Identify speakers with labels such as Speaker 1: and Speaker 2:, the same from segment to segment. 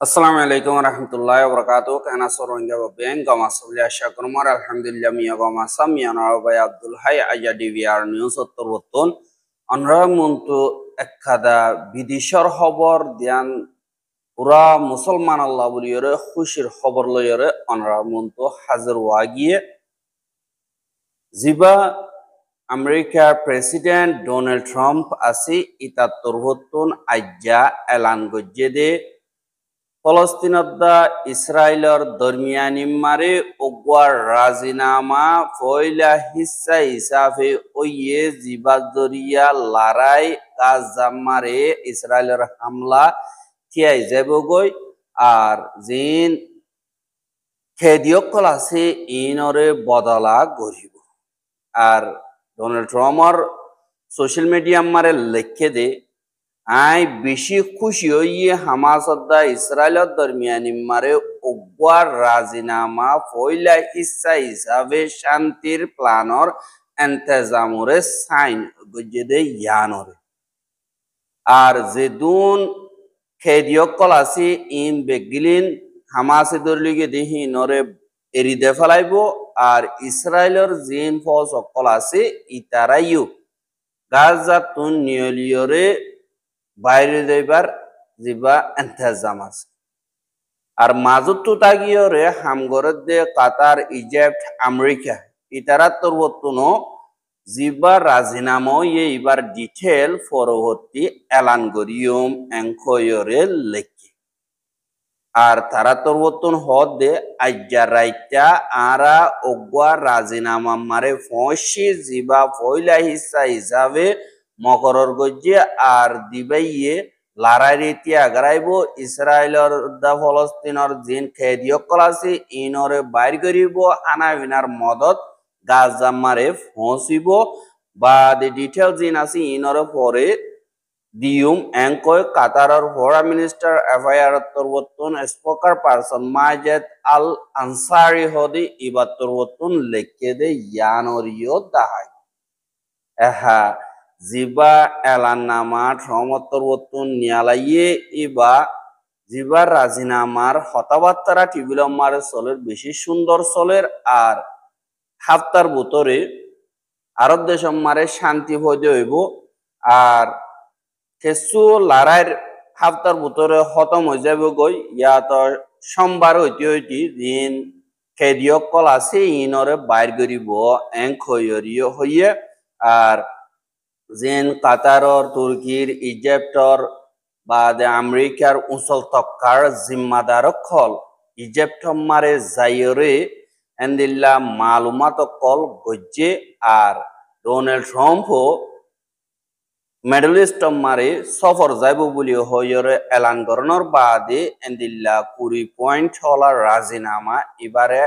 Speaker 1: Assalamualaikum warahmatullahi wabarakatuh. Kana soronga baben gama sabli ashakurmar alhamdulillah miya gama samya narabay Abdul Hay aja DVR news uttarbutun anra muntu ekkada bidishar খবর dian pura musulman Allah buliyore khushir খবর loyore anra muntu hazir wagiye ziba America President Donald Trump asi itaturhutun aja elan gojjede ফলস্তিনদ্দা ইসরায়েলর দরমিয়ানিম্মারে ওগুয়ার রাজিনামা ফয়লা হিসা হিসাবে ওইয়ে জিবাজরিয়া লড়াই গাজামারে ইসরায়েলের হামলা থিয়াই যাবগৈ আর জিন খেদিয়কল আছে ইনরে বদলা গরিব আর ডোনাল্ড ট্রাম্পর সোশ্যাল মিডিয়া মারে লেখে দে আই বেশি খুশি হইয়ে হামাসদ্দা ইসরায়েলের দরমিয়ানি মারে ওগুয়ার রাজিনামা ফয়লা ইচ্ছা হিসাবে শান্তির প্লানর এন্তেজামরে সাইন গজেদে ইয়ানরে আর যেদুন খেদিয়কল আছে ইন বেগিলিন হামাসে দরলিগে দেহি নরে এরিদে ফেলাইব আর ইসরায়েলের জিন ফৌজ অকল আছে ইতারাইও গাজা তুন নিয়লিয়রে বাইরে যাইবার জিবা এন্তেজাম আছে আর মাজুতু তাগিয়রে হামগরের দে কাতার ইজিপ্ট আমেরিকা ইতারা তরবতুনো জিবা রাজিনামা এইবার ডিটেল পরবর্তী এলান গরিয়ম এঙ্কয়রে লেখি আর তারা তরবতুন হদ দে আজ্জা রাইতা আরা ওগুয়া রাজিনামা মারে ফসি জিবা ফয়লা হিসা হিসাবে মকরর গজ্জে আর দিবাইয়ে লারাইরিতি আগারাইব ইসরায়েলর দা ফলস্তিনর জিন খেদিয়কল আছে ইনরে বাইর করিব আনাবিনার মদত গাজামারে ফসিব বা দি ডিটেল জিন আছে ইনরে পরে দিউম এঙ্কয় কাতারর ফরেন মিনিস্টার এফআইআর তরবতুন spokesperson Majed Al Ansari হদি ইবা তরবতুন লেখে দে ইয়ানরিও দাহাই এহা জিবা এলানামা সমতরবতুন নিয়ালাইয়ে ইবা জিবার রাজিনামার হতাবার্তারা টিভিলম্মারে চলের বেশি সুন্দর চলের আর হাফতার বুতরে আরব দেশম্মারে শান্তি ভয় হইব আর কিছু লড়াইয়ের হাফতার বুতরে খতম হয়ে যাবে গই ইয়াত সোমবার হইতে হইতে দিন খেদিয়কল আছে ইনরে বাইর করিব এঙ্ক হইয়ে আর যেন কাতারর তুর্কির ইজিপ্টর বা আমেরিকার উঁচল তক্কার জিম্মাদারক খল ইজিপ্ট মারে যাইরে এন্দিল্লা মালুমাত কল গজ্জে আর ডোনাল্ড ট্রাম্পও মিডল ইস্ট মারে সফর যাইব বলি হইরে এলান করণর বাদে এন্দিল্লা 20 পয়েন্ট হলার রাজিনামা এবারে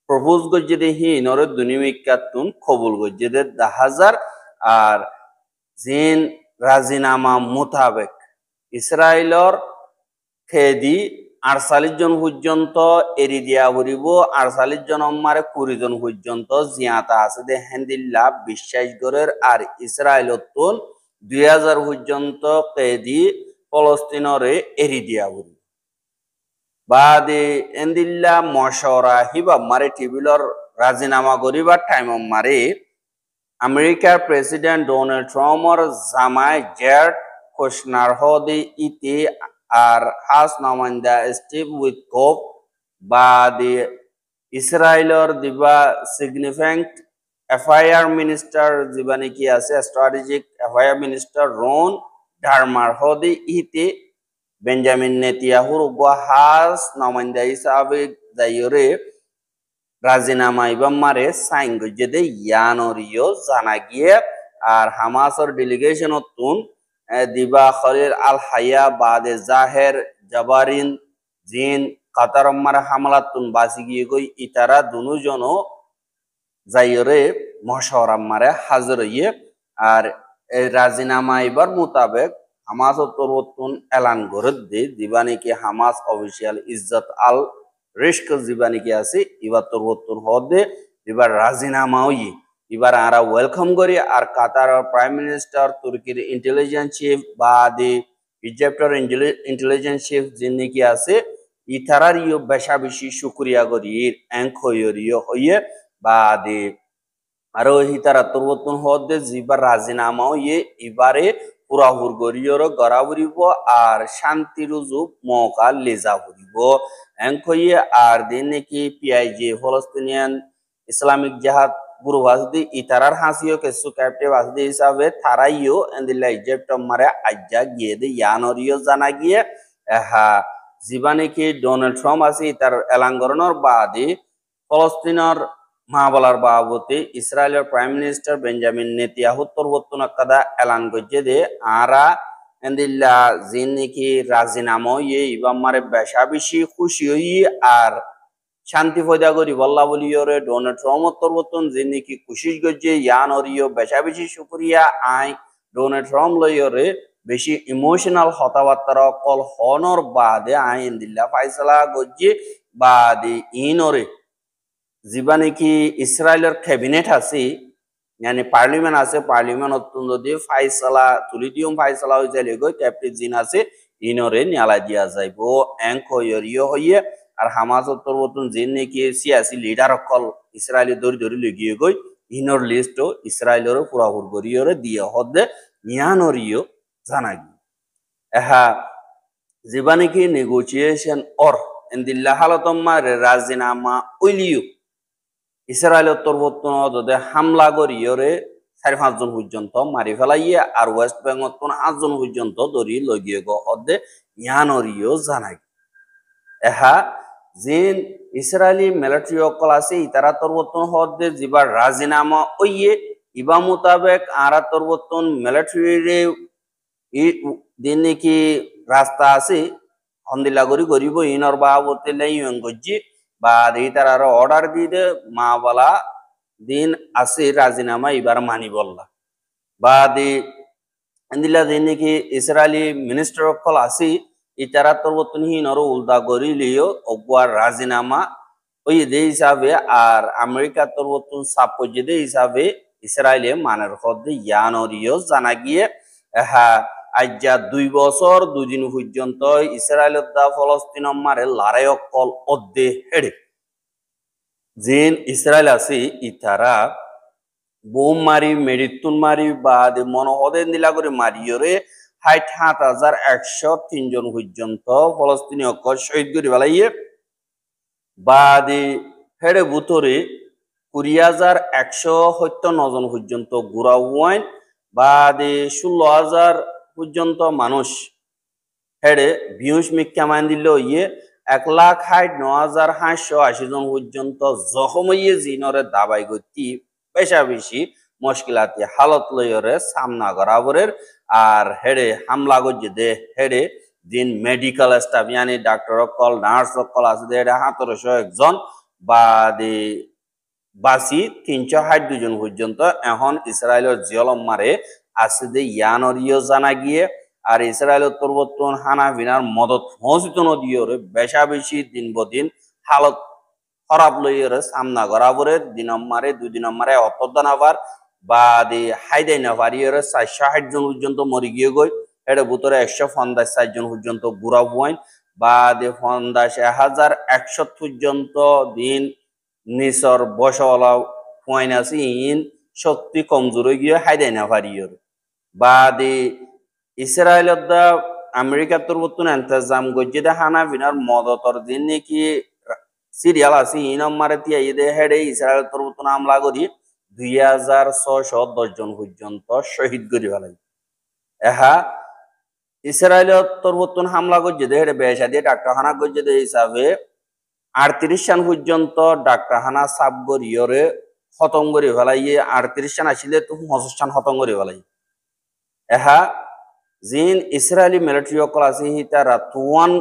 Speaker 1: প্রপোজ গজ্জে দে হিনরে দুনিমিকাতুন কবুল গজ্জে দে 10,000 আর জিন রাজিনামা মোতাবেক ইসরায়েলর খেদি 48 জন পর্যন্ত এরি দিয়া হরিব 48 জন মারে 20 জন পর্যন্ত জিয়াতা আছে দে হেন্দিল্লা বিশ্বাস গরের আর ইসরায়েলতুন 2000 পর্যন্ত খেদি ফলস্তিনরে এরি দিয়া হরিব বাদে এন্দিল্লা মশওরা হিবা মারে টিবিলর রাজিনামা করিবার টাইম মারে আমেরিকার প্রেসিডেন্ট ডোনাল্ড ট্রাম্পর জামাই জেড কুশনার হদি ইতি আর হাস নমাইন্দা স্টিভ উইটকফ বা দি ইসরায়েলর দিবা সিগনিফিকেন্ট এফআইআর মিনিস্টার জীবানি কি আছে স্ট্র্যাটেজিক এফআইআর মিনিস্টার রন ডারমার হদি ইতি বেঞ্জামিন নেতানিয়াহুর হাস নমাইন্দা হিসাবে যাইরে রাজিনামা ইবাম মারে সাইন গজ্জে দে ইয়ানরিও জানা গিয়ে আর হামাসর ডেলিগেশন তুন দিবা খলিল আল হায়া বাদে জাহের জাবারিন জিন কাতার মারে হামলাতুন বাসি গিয়ে গই ইতারা দুজনও যাইরে মশওরা মারে হাজির হইয়ে আর এই রাজিনামা ইবার মোতাবেক হামাস তরবতুন এলান করে দে দিবানি কি হামাস অফিসিয়াল ইজ্জত আল রিস্ক জীবানি কি আছে এবার তরবতুন হদে এবার রাজিনামা হই এবার আরা ওয়েলকাম করি আর কাতার প্রাইম মিনিস্টার তুর্কির ইন্টেলিজেন্স চিফ বা দি ইজিপ্টর ইন্টেলিজেন্স চিফ যিনি কি আছে ইতারার ইয়ে বেশা বেশি শুক্রিয়া করির এঙ্ক হইয়ে বা দে আরো হিতারা তরবতন হদে জিবার রাজিনামাও ইয়ে এবারে পুরাহুর গরিয়র গড়া বুড়িব আর শান্তি রুজু মৌকা লেজা বুড়িব এঙ্ক হইয়ে আর দিন নাকি পিআইজি ফলস্তিনিয়ান ইসলামিক জাহাদ গুরু ভাসদি ইতারার হাসিও কেসু ক্যাপ্টে ভাসদি হিসাবে তারাইও এন্দিল্লা ইজিপ্ট মারে আজ্জা গিয়ে দে ইয়ানরিও জানা গিয়ে হা জীবানে কি ডোনাল্ড ট্রাম্প আছে তার এলাঙ্গরণর বাদে ফলস্তিনের মহাবলার বাবতে ইসরায়েলের প্রাইম মিনিস্টার বেঞ্জামিন নেতানিয়াহু তরবতুন কাদা এলান করছে দে আরা এন্দিল্লা জিন নাকি রাজিনামা ইয়ে ইবামারে বেশা বেশি খুশি হই আর শান্তি ফয়দা করি বল্লা বলিওরে ডোনাল্ড ট্রাম্প তরবতুন জিন নাকি খুশি গজ্জে ইয়ান অরিও বেশা বেশি শুকরিয়া আই ডোনাল্ড ট্রাম্প লইরে বেশি ইমোশনাল হতাবার্তার কল হনর বাদে আই এন্দিল্লা ফাইসলা গজ্জে বাদে ইনরে যিবা নাকি ইসরায়েলের ক্যাবিনেট আছে মানে পার্লিমেন্ট আছে পার্লিমেন্ট অত্যন্ত দিয়ে ফাইসলা তুলি দিম ফাইসলা হয়ে যাইলে গই ক্যাপ্টেন জিন আছে ইনরে নিয়ালা দিয়া যাইব এঙ্ক হইয় হইয়ে আর হামাস তরবতুন জিন নাকি সিয়াসি লিডার অকল ইসরায়েলি ধরি ধরি লগিয়ে গই ইনর লিস্ট ইসরায়েলের পুরাপুর গরিয়রে দিয়ে হদে ইয়ানরিও জানা গিয়ে এহা যিবা নাকি নেগোসিয়েশন অর এন্দিল্লা হালতম্মা রাজিনামা ওইলিও ইসরায়েলের তরবতন যদি হামলা করিয়রে 4-5 জন পর্যন্ত মারি ফেলাইয়ে আর ওয়েস্ট বেঙ্গল 8 জন পর্যন্ত ধরি লগিয়ে গদে ইয়ানরিও জানাই এহা জিন ইসরায়েলি মিলিটারি অকল আছে ইতারা তরবতন হদে যিবার রাজিনামা ওইয়ে ইবা মোতাবেক আরা তরবতন মিলিটারি দিন নাকি রাস্তা আছে হন্দিলা করি গরিব ইনর বাবতে লাই গজ্জি বা এই তার অর্ডার দিয়ে মা বলা দিন আছে রাজিনামা এবার মানি বললা বা দিলা দিন নাকি ইসরায়েলি মিনিস্টার অকল আছে ইতারা তরবতনহীন আরো উল্টা করিলেও অগুয়ার রাজিনামা ওই দে হিসাবে আর আমেরিকা তরবতন সাপোজে দে হিসাবে ইসরায়েলে মানের হদে ইয়ানরিও জানা গিয়ে হ্যাঁ আজ্জা 2 বছর 2 দিন পর্যন্ত ইসরায়েলের দা ফলস্তিন মারে লড়াই অকল অদ্দে হেড়ে জিন ইসরায়েল আছে ইতারা বোম মারি মেরিতুন মারি বা মনোহদে নীলা করে মারিয়রে 60,103 জন পর্যন্ত ফলস্তিনি অকল শহীদ করে বেলাইয়ে বা হেড়ে বুতরে 20,179 জন পর্যন্ত গুড়া ওয়াইন বা 16,000 পর্যন্ত মানুষ হেড়ে বিহুস মিক্কা মান দিল ইয়ে 1,69,580 জন পর্যন্ত জখম হইয়ে জিনরে দাবাই গতি বেশা বেশি মুশকিলাতি হালত লইরে সামনা করাবরের আর হেড়ে হামলা গজ্জে দে হেড়ে দিন মেডিকেল স্টাফ ইয়ানি ডাক্তার অকল নার্স অকল আছে দে 1701 জন বা বাসি 362 জন পর্যন্ত এখন ইসরায়েলের জিয়লম মারে আছে দে ইয়ানরিও জানা গিয়ে আর ইসরায়েলের তরবতন হানা বিনার মদত পৌঁছিত দিয়রে বেশা বেশি দিন বদিন হালত খারাপ লইরে সামনা করাবরে দিনম্মারে 2 দিনম্মারে অতদান আবার বা হাইদাই না পারিয়রে 460 জন পর্যন্ত মরি গিয়ে গই এটা ভিতরে 150 জন পর্যন্ত গুড়া বইন বা 50,100 পর্যন্ত দিন নিসর বসওয়ালা পয়েন্ট আছে ইন শক্তি কমজোর হয়ে গিয়ে হাইদাই না পারিয়রে বা ইসরায়েলের দা আমেরিকা তরবতন ইন্তজাম গজ্জে দে হানা বিনার মদতর দিন নাকি সিরিয়াল আছে ইনম মারে তিয়া ইদে হেডে ইসরায়েল তরবতন হামলা করি 2,610 জন পর্যন্ত শহীদ করি ফেলাই এহা ইসরায়েলের তরবতন হামলা গজ্জে দে হেডে বেশা দিয়ে ডাক্তারখানা গজ্জে দে হিসাবে 38 সান পর্যন্ত ডাক্তারখানা সাব গরিয়রে খতম করি ফেলাইয়ে 38 সান আসলে তো 65 সান খতম করি ফেলাই এহা জিন ইসরায়েলি মিলিটারি অকল আছে তারা তুয়ান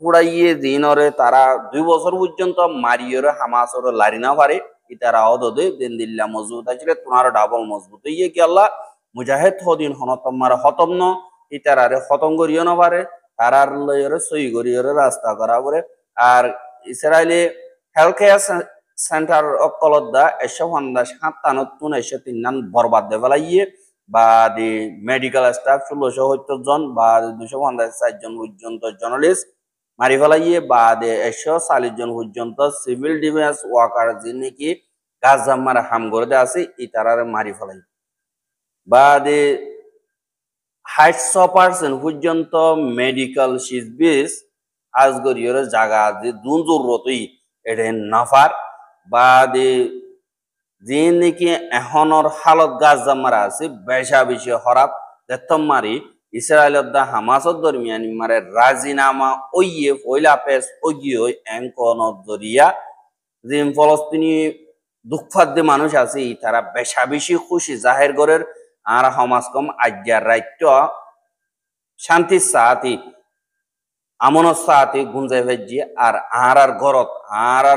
Speaker 1: পুড়াইয়ে দিনরে তারা 2 বছর পর্যন্ত মারিয়রে হামাসরে লারি না পারে ইতারা অদদে দিন দিল্লা মজবুত আছে তোমার ডাবল মজবুত ইয়ে কি আল্লাহ মুজাহিদ হদিন হনতমার হতম ন ইতারারে খতম করিও না পারে তারার লয়রে সই করিয়রে রাস্তা করা পরে আর ইসরায়েলি হেলথ কেয়ার সেন্টার অকলদা 157 103 বরবাদ দে ফেলাইয়ে বাদে মেডিকেল স্টাফ 1670 জন বাদে 254 জন পর্যন্ত জার্নালিস্ট মারি ফেলাইয়ে বাদে 140 জন পর্যন্ত সিভিল ডিফেন্স ওয়ার্কার যিনি কি গাজা মারা হাম করে আছে ইতারারে মারি ফেলাই বাদে 60% পর্যন্ত মেডিকেল সিজবিস আজগরিয়র জায়গা যে দুন জরুরতই এটা নাফার বাদে যে নাকি এখনর হালত গাজা মারা আছে বেশা বেশি হরাপ দেথম মারি ইসরায়েলের দা হামাসর দরমিয়ানি মারে রাজিনামা ওইয়ে পয়লা পেস ওইয়ে এঙ্কন জরিয়া যে ফলস্তিনি দুঃখাদ্য মানুষ আছে তারা বেশা বেশি খুশি জাহের গরের আর সমাজ কম আজ্ঞার রাজ্য শান্তির সাথে আমনত সাথে গুঞ্জে ভেজি আর গরত আর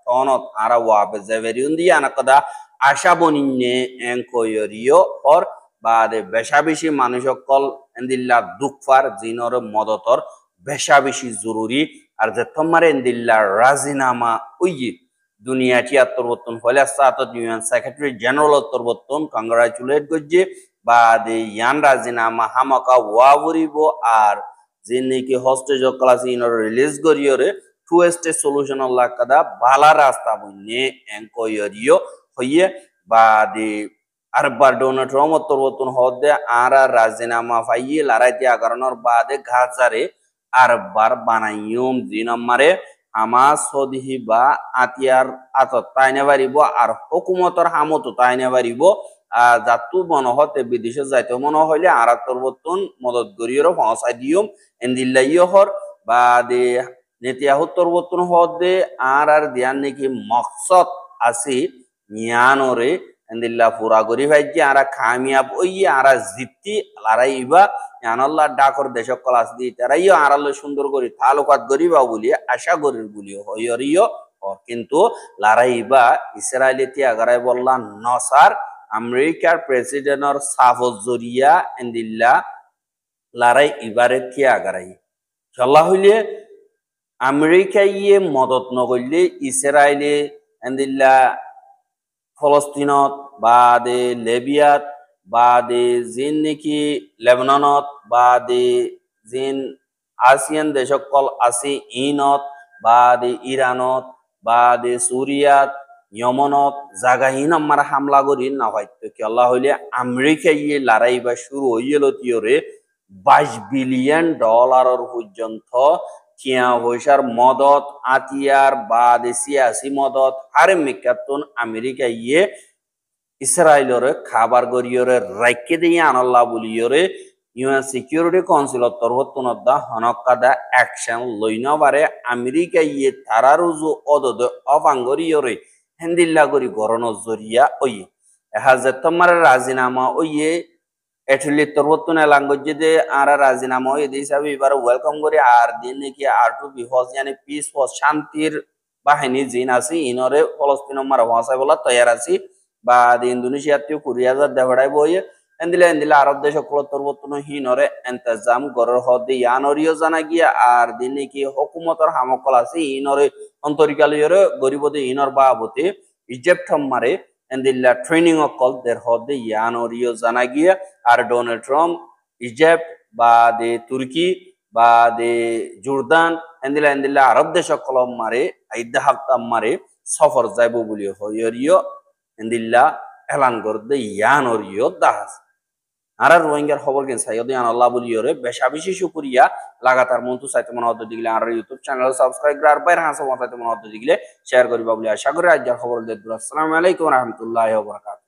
Speaker 1: টনত আর ওয়াবে জেভেরিউন দিয়ে আনাকদা আশা বনিনে এঙ্কয়রিও হর বাদে বেশা বেশি মানুষ সকল এন্দিল্লা দুঃখার জিনর মদতর বেশা বেশি জরুরি আর যে তোমার এন্দিল্লা রাজিনামা উইয়ে দুনিয়া তিয়াত্তরবর্তন হলে সাতত ইউএন সেক্রেটারি জেনারেল উত্তরবর্তন কংগ্রাচুলেট করছে বাদে ইয়ান রাজিনামা হামাকা ওয়াবরিব আর যিনি কি হস্টেজ ক্লাস ইনর রিলিজ করিয়রে টু স্টেজ সলিউশন আল্লাহ কাদা ভালা রাস্তা বইনে এনকোয়রিও হইয়ে বাদে আরবার ডোনাল্ড ট্রাম্প উত্তরবর্তন হদে আর রাজিনামা ফাইয়ে লড়াইতে আগানোর বাদে গাজারে আরবার বানাইয়ুম দিন আমারে হামাস সদিহি বা আতিয়ার আতত তাইনে পারিব আর হুকুমতর হামতো তাইনে পারিব জাতু মনে হতে বিদেশে যাইতে মনে হইলে আর উত্তরবর্তন মদত করিয়র পৌঁছাই দিয়ম এন্দিল্লাইয় হর বাদে নেতিয়াহু উত্তরবর্তন হদে আর দিয়ান নাকি মকসদ আছে নিয়ানরে এন্দিল্লা পুরা করি ভাইজি আর কামিয়াব ওইয়ে আর জিতি লড়াইবা আনাল্লাহ ডাকর দেশক ক্লাস দি তারাইও আড়ালে সুন্দর করে তালুকাত গরিবা বলি আশা গরির বলি হইরিও কিন্তু লড়াইবা ইসরায়েলি তিয়াগারাই বললা নসার আমেরিকার প্রেসিডেন্টর সাফত জরিয়া এন্দিল্লা লড়াই ইবারে তিয়াগারাই চল্লা হইলে আমেরিকা ইয়ে মদত নগরলে ইসরায়েলে এন্দিল্লা ফলস্তিনত বাদে লেবিয়াত বাদে জিন নাকি লেবাননত বাদে জিন আসিয়ান দেশকল আছে ইনত বাদে ইরানত বাদে সুরিয়াত ইয়মনত জাগাহীন আমার হামলা করি না হয়তো কি আল্লাহ হইলে আমেরিকা ইয়ে লড়াই বা শুরু হইল তিয়রে 22 বিলিয়ন ডলারের পর্যন্ত কিয়া পয়সার মদত আতিয়ার বাদে সিয়াসি মদত আরে মেকাতুন আমেরিকা ইয়ে ইসরায়েলরে খাবার গরিয়রে রাইকে দিয়ে আনাল্লাহ বলিয়রে ইউএন সিকিউরিটি কাউন্সিলত তরফতুনদা হনকাদা অ্যাকশন লইনা বারে আমেরিকা ইয়ে তারারুজু অদদ অবাঙ্গরিয়রে হেন্দিল্লা গরি গরণ জরিয়া ওই হাজার তোমার রাজিনামা ওইয়ে এটলি তরফতুন এলাঙ্গজে দে আর রাজিনামা ওই হিসাবে এবার ওয়েলকাম করি আর দিন নাকি আর টু বিহজ মানে পিস ফর শান্তির বাহিনী জিন আছে ইনরে ফলস্তিন মারা ভাষায় বলা তৈয়ার আছি বা ইন্দোনেশিয়াতেও 20,000 দেওয়াই বই এন্দিলা আরব দেশ তরবতন হিনরে এন্তেজাম গরর হদে ইয়ানরিও জানা গিয়া আর দিনে কি হুকুমতর হামকল আছে ইনরে অন্তরিকালিয়রে গরিবদে ইনর বাবতে ইজিপ্ট মারে এন্দিলা ট্রেনিং অকল দের হদে ইয়ানরিও জানা গিয়া আর ডোনাল্ড ট্রাম্প ইজিপ্ট বা দে তুর্কি বা দে জর্দান এন্দিলা আরব দেশ কলম মারে আইদা হাক্তাম মারে সফর যাইব বলি হইরিও এন্দিল্লা এলান করতে ইয়ানরিও দাস আর রোহিঙ্গার খবর কেন সাইয়দ ইয়ান আল্লাহ বলিয়রে বেশা বেশি শুকরিয়া লাগাতার মন্তু চাইতে মনে হতে দিগলে আর ইউটিউব চ্যানেল সাবস্ক্রাইব করার বাইরে হাসা চাইতে মনে হতে দিগলে শেয়ার করিবা বলি আশা করি আজকের খবর দেব। আসসালামু আলাইকুম ওয়া রাহমাতুল্লাহি ওয়া বারাকাতুহু।